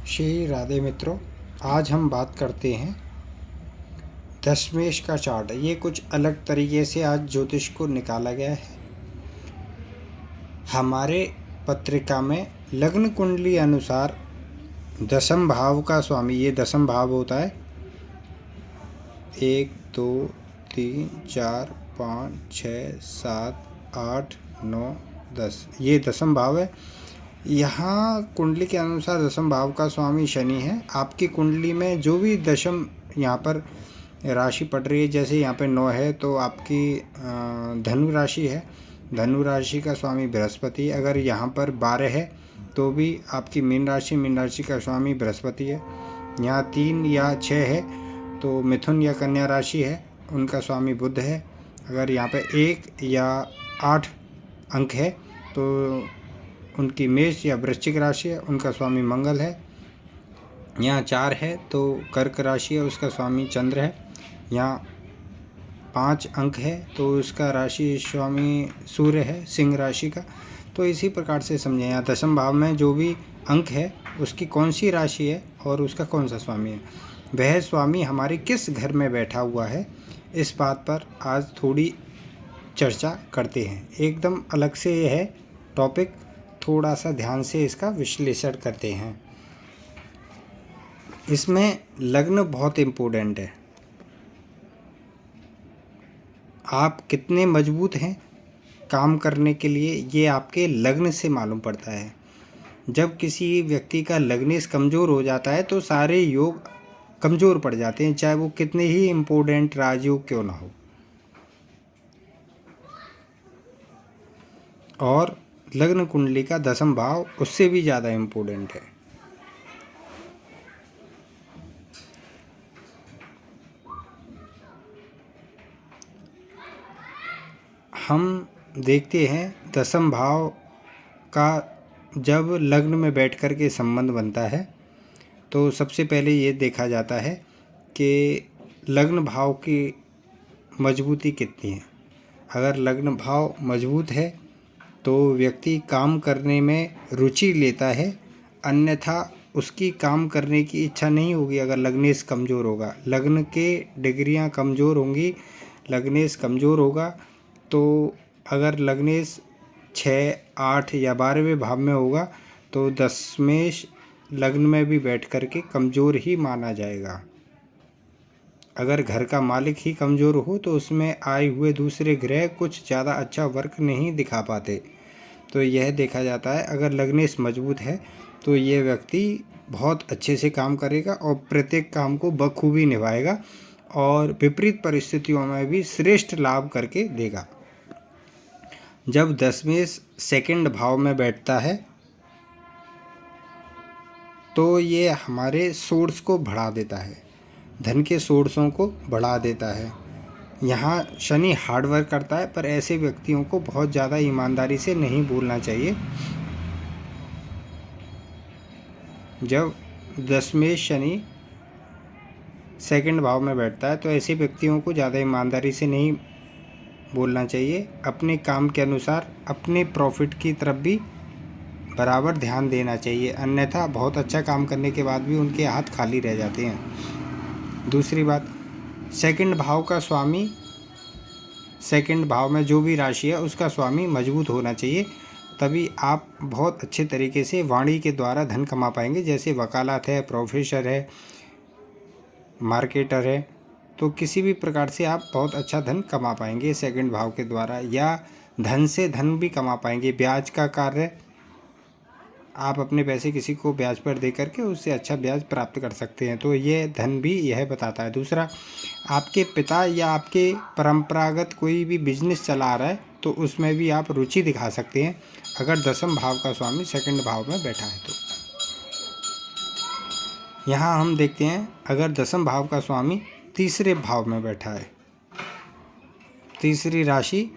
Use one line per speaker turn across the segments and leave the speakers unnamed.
श्री राधे मित्रों, आज हम बात करते हैं दशमेश का चार्ट। ये कुछ अलग तरीके से आज ज्योतिष को निकाला गया है। हमारे पत्रिका में लग्न कुंडली अनुसार दशम भाव का स्वामी, ये दशम भाव होता है 1 2 3 4 5 6 7 8 9 10, ये दशम भाव है। यहाँ कुंडली के अनुसार दशम भाव का स्वामी शनि है। आपकी कुंडली में जो भी दशम यहाँ पर राशि पड़ रही है, जैसे यहाँ पे 9 है तो आपकी धनु राशि है, धनु राशि का स्वामी बृहस्पति। अगर यहाँ पर 12 है तो भी आपकी मीन राशि का स्वामी बृहस्पति है। यहाँ 3 या 6 है तो मिथुन या कन्या राशि है, उनका स्वामी बुध है। अगर यहाँ पे 1 या 8 अंक है तो उनकी मेष या वृश्चिक राशि है, उनका स्वामी मंगल है। यहाँ 4 है तो कर्क राशि है, उसका स्वामी चंद्र है। यहाँ 5 अंक है तो उसका राशि स्वामी सूर्य है, सिंह राशि का। तो इसी प्रकार से समझें, यहाँ दशम भाव में जो भी अंक है उसकी कौन सी राशि है और उसका कौन सा स्वामी है, वह स्वामी हमारे किस घर में बैठा हुआ है, इस बात पर आज थोड़ी चर्चा करते हैं। एकदम अलग से ये है टॉपिक, थोड़ा सा ध्यान से इसका विश्लेषण करते हैं। इसमें लग्न बहुत इम्पोर्टेंट है। आप कितने मजबूत हैं काम करने के लिए, ये आपके लग्न से मालूम पड़ता है। जब किसी व्यक्ति का लग्नेश कमज़ोर हो जाता है तो सारे योग कमज़ोर पड़ जाते हैं, चाहे वो कितने ही इम्पोर्टेंट राजयोग क्यों ना हो। और लग्न कुंडली का दशम भाव उससे भी ज़्यादा इम्पोर्टेंट है। हम देखते हैं दशम भाव का जब लग्न में बैठ कर के संबंध बनता है तो सबसे पहले ये देखा जाता है कि लग्न भाव की मजबूती कितनी है। अगर लग्न भाव मजबूत है तो व्यक्ति काम करने में रुचि लेता है, अन्यथा उसकी काम करने की इच्छा नहीं होगी। अगर लग्नेश कमज़ोर होगा, लग्न के डिग्रियां कमज़ोर होंगी, लग्नेश कमज़ोर होगा तो अगर लग्नेश 6 8 या 12वें भाव में होगा तो दशमेश लग्न में भी बैठ कर के कमज़ोर ही माना जाएगा। अगर घर का मालिक ही कमज़ोर हो तो उसमें आए हुए दूसरे ग्रह कुछ ज़्यादा अच्छा वर्क नहीं दिखा पाते। तो यह देखा जाता है, अगर लग्नेश मजबूत है तो ये व्यक्ति बहुत अच्छे से काम करेगा और प्रत्येक काम को बखूबी निभाएगा और विपरीत परिस्थितियों में भी श्रेष्ठ लाभ करके देगा। जब दशमेश सेकंड भाव में बैठता है तो ये हमारे सोर्स को बढ़ा देता है, धन के सोर्सों को बढ़ा देता है। यहाँ शनि हार्ड वर्क करता है, पर ऐसे व्यक्तियों को बहुत ज़्यादा ईमानदारी से नहीं बोलना चाहिए। जब दशमेश शनि सेकंड भाव में बैठता है तो ऐसे व्यक्तियों को ज़्यादा ईमानदारी से नहीं बोलना चाहिए। अपने काम के अनुसार अपने प्रॉफिट की तरफ भी बराबर ध्यान देना चाहिए, अन्यथा बहुत अच्छा काम करने के बाद भी उनके हाथ खाली रह जाते हैं। दूसरी बात, सेकंड भाव का स्वामी, सेकंड भाव में जो भी राशि है उसका स्वामी मजबूत होना चाहिए, तभी आप बहुत अच्छे तरीके से वाणी के द्वारा धन कमा पाएंगे। जैसे वकालत है, प्रोफेसर है, मार्केटर है, तो किसी भी प्रकार से आप बहुत अच्छा धन कमा पाएंगे सेकंड भाव के द्वारा, या धन से धन भी कमा पाएंगे। ब्याज का कार्य, आप अपने पैसे किसी को ब्याज पर दे करके उससे अच्छा ब्याज प्राप्त कर सकते हैं, तो ये धन भी यह बताता है। दूसरा, आपके पिता या आपके परंपरागत कोई भी बिजनेस चला रहा है तो उसमें भी आप रुचि दिखा सकते हैं, अगर दशम भाव का स्वामी सेकंड भाव में बैठा है तो। यहाँ हम देखते हैं, अगर दशम भाव का स्वामी तीसरे भाव में बैठा है, तीसरी राशि,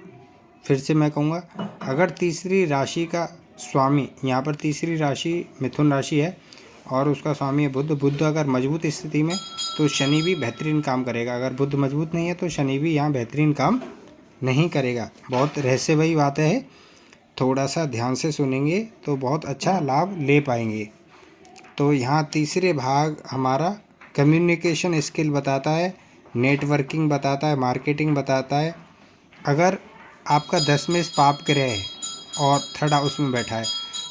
फिर से मैं कहूँगा, अगर तीसरी राशि का स्वामी, यहाँ पर तीसरी राशि मिथुन राशि है और उसका स्वामी है बुध। बुध अगर मजबूत स्थिति में तो शनि भी बेहतरीन काम करेगा। अगर बुध मजबूत नहीं है तो शनि भी यहाँ बेहतरीन काम नहीं करेगा। बहुत रहस्यमयी बात है, थोड़ा सा ध्यान से सुनेंगे तो बहुत अच्छा लाभ ले पाएंगे। तो यहाँ तीसरे भाग हमारा कम्युनिकेशन स्किल बताता है, नेटवर्किंग बताता है, मार्केटिंग बताता है। अगर आपका 10 में पाप ग्रह है और थर्ड हाउस में बैठा है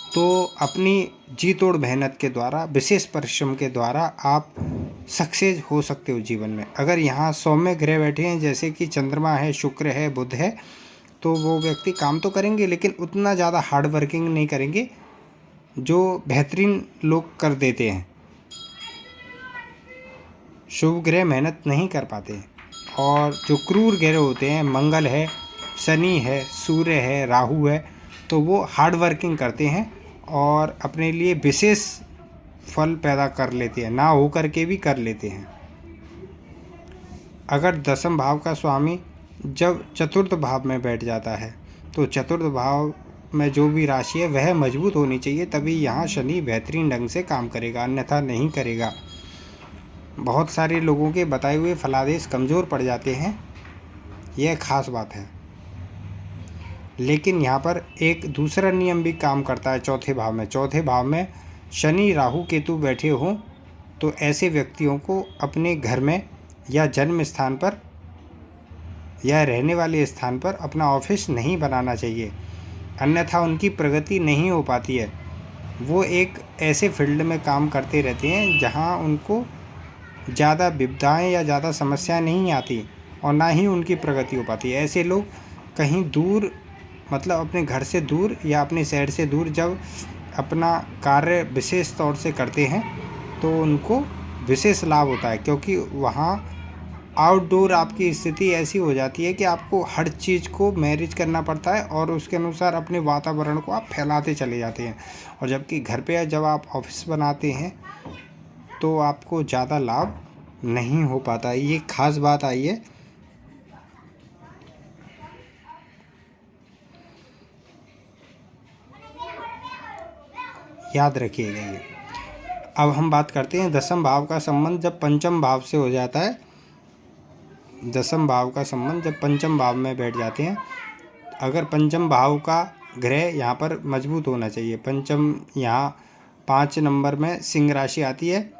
तो अपनी जी तोड़ मेहनत के द्वारा, विशेष परिश्रम के द्वारा आप सक्सेस हो सकते हो जीवन में। अगर यहाँ सौम्य ग्रह बैठे हैं जैसे कि चंद्रमा है, शुक्र है, बुध है, तो वो व्यक्ति काम तो करेंगे लेकिन उतना ज़्यादा हार्ड वर्किंग नहीं करेंगे जो बेहतरीन लोग कर देते हैं। शुभ ग्रह मेहनत नहीं कर पाते। और जो क्रूर ग्रह होते हैं, मंगल है, शनि है, सूर्य है, राहु है, तो वो हार्ड वर्किंग करते हैं और अपने लिए विशेष फल पैदा कर लेते हैं, ना हो कर के भी कर लेते हैं। अगर दसम भाव का स्वामी जब चतुर्थ भाव में बैठ जाता है तो चतुर्थ भाव में जो भी राशि है वह मजबूत होनी चाहिए, तभी यहाँ शनि बेहतरीन ढंग से काम करेगा, अन्यथा नहीं करेगा। बहुत सारे लोगों के बताए हुए फलादेश कमज़ोर पड़ जाते हैं, यह खास बात है। लेकिन यहाँ पर एक दूसरा नियम भी काम करता है चौथे भाव में। चौथे भाव में शनि, राहु, केतु बैठे हों तो ऐसे व्यक्तियों को अपने घर में या जन्म स्थान पर या रहने वाले स्थान पर अपना ऑफिस नहीं बनाना चाहिए, अन्यथा उनकी प्रगति नहीं हो पाती है। वो एक ऐसे फील्ड में काम करते रहते हैं जहाँ उनको ज़्यादा विपदाएं या ज़्यादा समस्याएं नहीं आती और ना ही उनकी प्रगति हो पाती है। ऐसे लोग कहीं दूर, मतलब अपने घर से दूर या अपने शहर से दूर जब अपना कार्य विशेष तौर से करते हैं तो उनको विशेष लाभ होता है, क्योंकि वहाँ आउटडोर आपकी स्थिति ऐसी हो जाती है कि आपको हर चीज़ को मैनेज करना पड़ता है और उसके अनुसार अपने वातावरण को आप फैलाते चले जाते हैं। और जबकि घर पे जब आप ऑफिस बनाते हैं तो आपको ज़्यादा लाभ नहीं हो पाता। ये खास बात आई है। याद रखिएगा ये। अब हम बात करते हैं दसम भाव का संबंध जब पंचम भाव से हो जाता है। दसम भाव का संबंध जब पंचम भाव में बैठ जाते हैं, अगर पंचम भाव का ग्रह यहाँ पर मजबूत होना चाहिए। पंचम यहाँ 5 नंबर में सिंह राशि आती है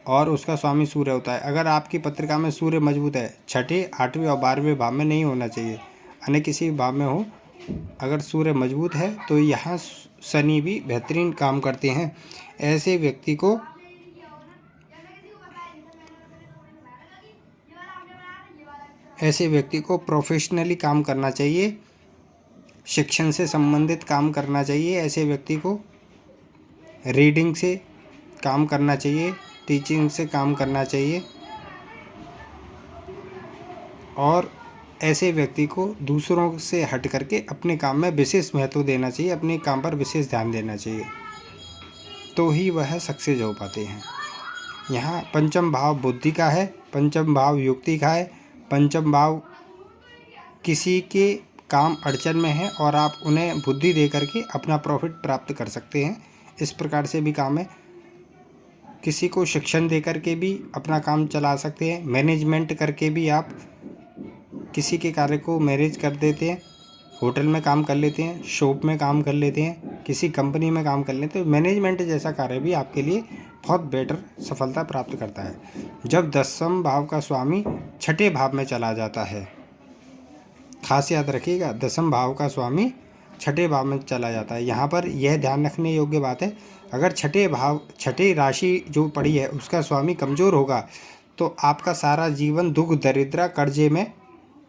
और उसका स्वामी सूर्य होता है। अगर आपकी पत्रिका में सूर्य मजबूत है, छठे, 8वें और 12वें भाव में नहीं होना चाहिए, अन्य किसी भाव में हो, अगर सूर्य मजबूत है तो यहाँ शनि भी बेहतरीन काम करते हैं। ऐसे व्यक्ति को प्रोफेशनली काम करना चाहिए, शिक्षण से संबंधित काम करना चाहिए। ऐसे व्यक्ति को रीडिंग से काम करना चाहिए, टीचिंग से काम करना चाहिए और ऐसे व्यक्ति को दूसरों से हट करके अपने काम में विशेष महत्व देना चाहिए, अपने काम पर विशेष ध्यान देना चाहिए, तो ही वह सक्सेस हो पाते हैं। यहाँ पंचम भाव बुद्धि का है, पंचम भाव युक्ति का है, पंचम भाव किसी के काम अड़चन में है और आप उन्हें बुद्धि दे करके अपना प्रॉफिट प्राप्त कर सकते हैं। इस प्रकार से भी काम है। किसी को शिक्षण दे करके भी अपना काम चला सकते हैं, मैनेजमेंट करके भी आप किसी के कार्य को मैनेज कर देते हैं, होटल में काम कर लेते हैं, शॉप में काम कर लेते हैं, किसी कंपनी में काम कर लेते हैं। मैनेजमेंट जैसा कार्य भी आपके लिए बहुत बेटर सफलता प्राप्त करता है जब दसम भाव का स्वामी छठे भाव में चला जाता है। खास याद रखिएगा, दसम भाव का स्वामी छठे भाव में चला जाता है। यहाँ पर यह ध्यान रखने योग्य बात है, अगर छठे राशि जो पड़ी है उसका स्वामी कमज़ोर होगा तो आपका सारा जीवन दुख, दरिद्र, कर्जे में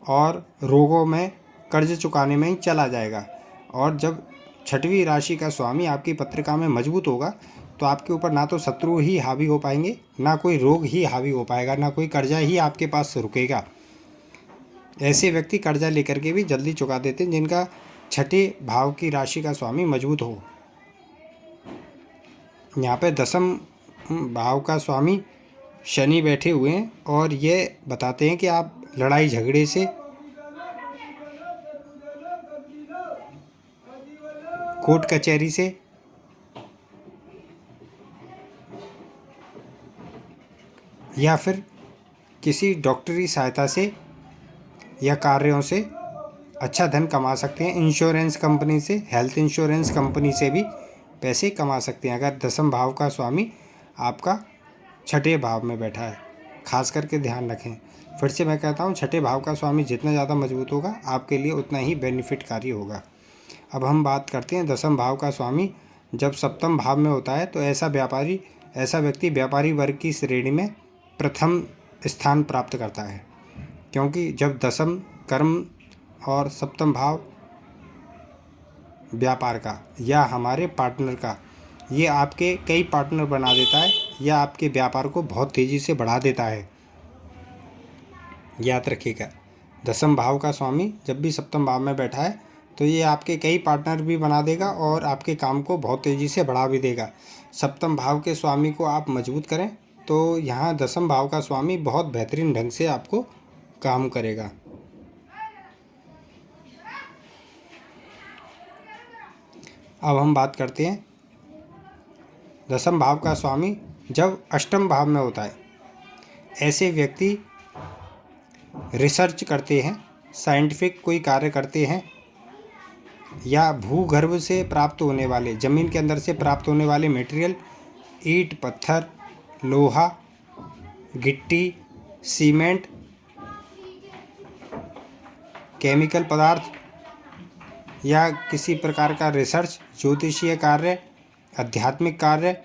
और रोगों में, कर्ज चुकाने में ही चला जाएगा। और जब छठवीं राशि का स्वामी आपकी पत्रिका में मजबूत होगा तो आपके ऊपर ना तो शत्रु ही हावी हो पाएंगे, ना कोई रोग ही हावी हो पाएगा, ना कोई कर्जा ही आपके पास रुकेगा। ऐसे व्यक्ति कर्जा लेकर के भी जल्दी चुका देते हैं जिनका छठे भाव की राशि का स्वामी मजबूत हो। यहाँ पे दसम भाव का स्वामी शनि बैठे हुए हैं और ये बताते हैं कि आप लड़ाई झगड़े से, कोर्ट कचहरी से या फिर किसी डॉक्टरी सहायता से या कार्यों से अच्छा धन कमा सकते हैं। इंश्योरेंस कंपनी से, हेल्थ इंश्योरेंस कंपनी से भी पैसे कमा सकते हैं अगर दसम भाव का स्वामी आपका छठे भाव में बैठा है। खास करके ध्यान रखें। फिर से मैं कहता हूँ, छठे भाव का स्वामी जितना ज़्यादा मजबूत होगा आपके लिए उतना ही बेनिफिटकारी होगा। अब हम बात करते हैं दसम भाव का स्वामी जब सप्तम भाव में होता है तो ऐसा व्यक्ति व्यापारी वर्ग की श्रेणी में प्रथम स्थान प्राप्त करता है, क्योंकि जब दसम कर्म और सप्तम भाव व्यापार का या हमारे पार्टनर का, ये आपके कई पार्टनर बना देता है या आपके व्यापार को बहुत तेज़ी से बढ़ा देता है। याद रखिएगा, दसम भाव का स्वामी जब भी सप्तम भाव में बैठा है तो ये आपके कई पार्टनर भी बना देगा और आपके काम को बहुत तेज़ी से बढ़ा भी देगा। सप्तम भाव के स्वामी को आप मजबूत करें तो यहाँ दसम भाव का स्वामी बहुत बेहतरीन ढंग से आपको काम करेगा। अब हम बात करते हैं दसम भाव का स्वामी जब अष्टम भाव में होता है। ऐसे व्यक्ति रिसर्च करते हैं, साइंटिफिक कोई कार्य करते हैं या भूगर्भ से प्राप्त होने वाले, ज़मीन के अंदर से प्राप्त होने वाले मटेरियल, ईंट पत्थर, लोहा, गिट्टी, सीमेंट, केमिकल पदार्थ या किसी प्रकार का रिसर्च, ज्योतिषीय कार्य, आध्यात्मिक कार्य,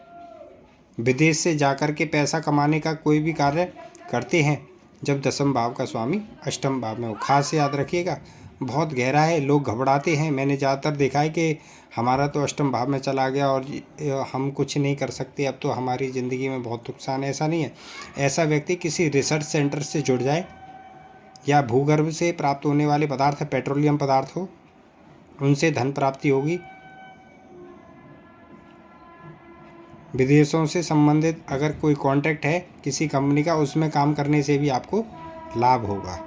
विदेश से जाकर के पैसा कमाने का कोई भी कार्य करते हैं जब दसम भाव का स्वामी अष्टम भाव में हो। खास याद रखिएगा, बहुत गहरा है, लोग घबराते हैं। मैंने ज़्यादातर देखा है कि हमारा तो अष्टम भाव में चला गया और हम कुछ नहीं कर सकते, अब तो हमारी ज़िंदगी में बहुत नुकसान है। ऐसा नहीं है। ऐसा व्यक्ति किसी रिसर्च सेंटर से जुड़ जाए या भूगर्भ से प्राप्त होने वाले पदार्थ, पेट्रोलियम पदार्थ हो, उनसे धन प्राप्ति होगी। विदेशों से संबंधित अगर कोई कॉन्ट्रैक्ट है किसी कंपनी का, उसमें काम करने से भी आपको लाभ होगा।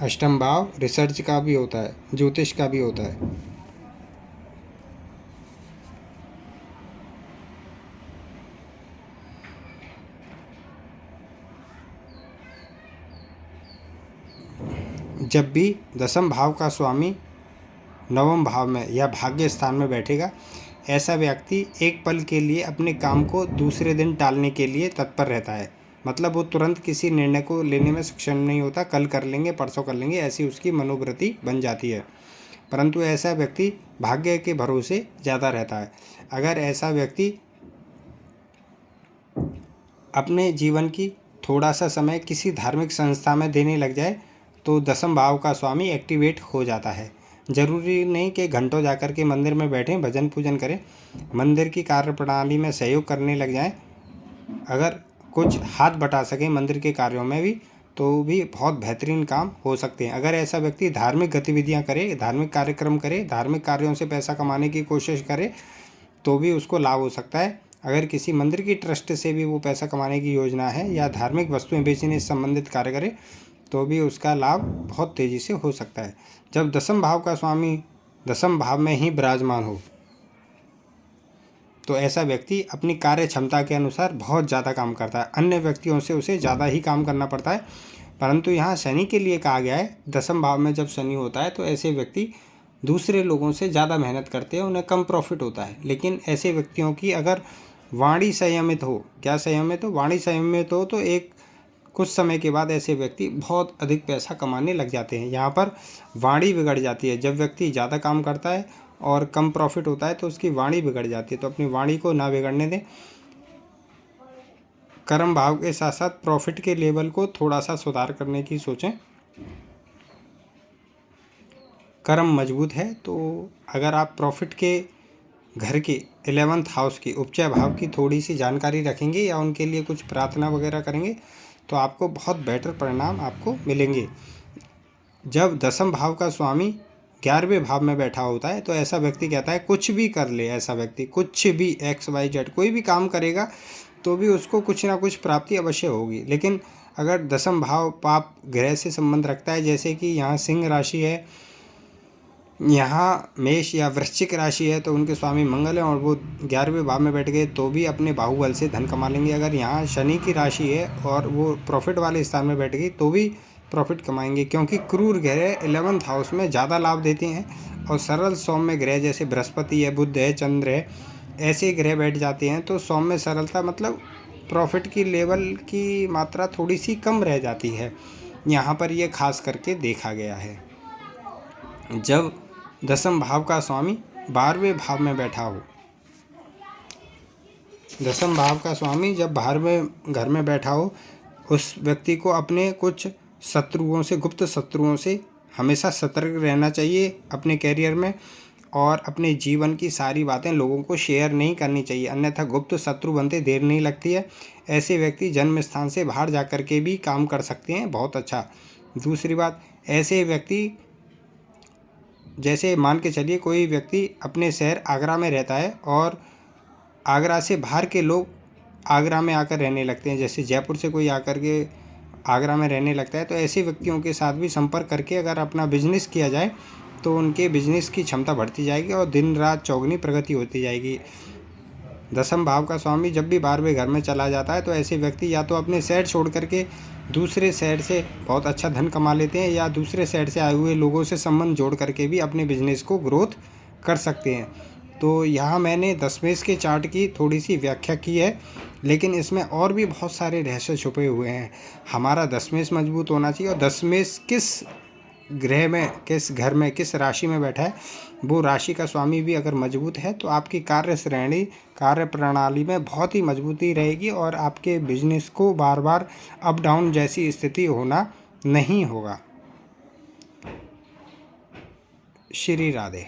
अष्टम भाव रिसर्च का भी होता है, ज्योतिष का भी होता है। जब भी दसम भाव का स्वामी नवम भाव में या भाग्य स्थान में बैठेगा, ऐसा व्यक्ति एक पल के लिए अपने काम को दूसरे दिन टालने के लिए तत्पर रहता है। मतलब वो तुरंत किसी निर्णय को लेने में सक्षम नहीं होता, कल कर लेंगे, परसों कर लेंगे, ऐसी उसकी मनोवृत्ति बन जाती है। परंतु ऐसा व्यक्ति भाग्य के भरोसे ज़्यादा रहता है। अगर ऐसा व्यक्ति अपने जीवन की थोड़ा सा समय किसी धार्मिक संस्था में देने लग जाए तो दसम भाव का स्वामी एक्टिवेट हो जाता है। जरूरी नहीं कि घंटों जाकर के मंदिर में बैठें, भजन पूजन करें, मंदिर की कार्यप्रणाली में सहयोग करने लग जाएं। अगर कुछ हाथ बटा सकें मंदिर के कार्यों में भी तो भी बहुत बेहतरीन काम हो सकते हैं। अगर ऐसा व्यक्ति धार्मिक गतिविधियां करे, धार्मिक कार्यक्रम करे, धार्मिक कार्यों से पैसा कमाने की कोशिश करे तो भी उसको लाभ हो सकता है। अगर किसी मंदिर की ट्रस्ट से भी वो पैसा कमाने की योजना है या धार्मिक वस्तुएं बेचने से संबंधित कार्य करे तो भी उसका लाभ बहुत तेज़ी से हो सकता है। जब दसम भाव का स्वामी दसम भाव में ही विराजमान हो तो ऐसा व्यक्ति अपनी कार्य क्षमता के अनुसार बहुत ज़्यादा काम करता है। अन्य व्यक्तियों से उसे ज़्यादा ही काम करना पड़ता है। परंतु यहाँ शनि के लिए कहा गया है, दसम भाव में जब शनि होता है तो ऐसे व्यक्ति दूसरे लोगों से ज़्यादा मेहनत करते हैं, उन्हें कम प्रॉफिट होता है। लेकिन ऐसे व्यक्तियों की अगर वाणी संयमित हो, क्या संयमित हो, वाणी संयमित हो तो एक कुछ समय के बाद ऐसे व्यक्ति बहुत अधिक पैसा कमाने लग जाते हैं। यहाँ पर वाणी बिगड़ जाती है। जब व्यक्ति ज़्यादा काम करता है और कम प्रॉफिट होता है तो उसकी वाणी बिगड़ जाती है। तो अपनी वाणी को ना बिगड़ने दें। कर्म भाव के साथ साथ प्रॉफिट के लेवल को थोड़ा सा सुधार करने की सोचें। कर्म मजबूत है तो अगर आप प्रॉफिट के घर के 11th हाउस की उपचय भाव की थोड़ी सी जानकारी रखेंगे या उनके लिए कुछ प्रार्थना वगैरह करेंगे तो आपको बहुत बेटर परिणाम आपको मिलेंगे। जब दसम भाव का स्वामी 11वें भाव में बैठा होता है तो ऐसा व्यक्ति कहता है कुछ भी कर ले, ऐसा व्यक्ति कुछ भी XYZ कोई भी काम करेगा तो भी उसको कुछ ना कुछ प्राप्ति अवश्य होगी। लेकिन अगर दसम भाव पाप ग्रह से संबंध रखता है, जैसे कि यहाँ सिंह राशि है, यहाँ मेष या वृश्चिक राशि है, तो उनके स्वामी मंगल हैं और वो 11वें भाव में बैठ गए तो भी अपने बाहुबल से धन कमा लेंगे। अगर यहाँ शनि की राशि है और वो प्रॉफिट वाले स्थान में बैठ गई तो भी प्रॉफिट कमाएंगे, क्योंकि क्रूर ग्रह 11th हाउस में ज़्यादा लाभ देते हैं। और सरल सौम्य ग्रह जैसे बृहस्पति है, बुध है, चंद्र है, ऐसे ग्रह बैठ जाते हैं तो सौम्य सरलता मतलब प्रॉफिट की लेवल की मात्रा थोड़ी सी कम रह जाती है। यहाँ पर ये खास करके देखा गया है। जब दसम भाव का स्वामी 12वें भाव में बैठा हो, दसम भाव का स्वामी जब 12वें घर में बैठा हो, उस व्यक्ति को अपने कुछ शत्रुओं से, गुप्त शत्रुओं से हमेशा सतर्क रहना चाहिए अपने कैरियर में, और अपने जीवन की सारी बातें लोगों को शेयर नहीं करनी चाहिए, अन्यथा गुप्त शत्रु बनते देर नहीं लगती है। ऐसे व्यक्ति जन्म स्थान से बाहर जा कर के भी काम कर सकते हैं, बहुत अच्छा। दूसरी बात, ऐसे व्यक्ति, जैसे मान के चलिए कोई व्यक्ति अपने शहर आगरा में रहता है और आगरा से बाहर के लोग आगरा में आकर रहने लगते हैं, जैसे जयपुर से कोई आकर के आगरा में रहने लगता है, तो ऐसे व्यक्तियों के साथ भी संपर्क करके अगर अपना बिजनेस किया जाए तो उनके बिजनेस की क्षमता बढ़ती जाएगी और दिन रात चौगुनी प्रगति होती जाएगी। दसम भाव का स्वामी जब भी 12वें घर में चला जाता है तो ऐसे व्यक्ति या तो अपने शहर छोड़ करके दूसरे शहर से बहुत अच्छा धन कमा लेते हैं, या दूसरे शहर से आए हुए लोगों से संबंध जोड़ करके भी अपने बिजनेस को ग्रोथ कर सकते हैं। तो यहाँ मैंने दशमेश के चार्ट की थोड़ी सी व्याख्या की है, लेकिन इसमें और भी बहुत सारे रहस्य छुपे हुए हैं। हमारा दशमेश मजबूत होना चाहिए, और दशमेश किस ग्रह में, किस घर में, किस राशि में बैठा है, वो राशि का स्वामी भी अगर मजबूत है तो आपकी कार्य श्रेणी, कार्य प्रणाली में बहुत ही मजबूती रहेगी और आपके बिजनेस को बार बार अप डाउन जैसी स्थिति होना नहीं होगा। श्री राधे।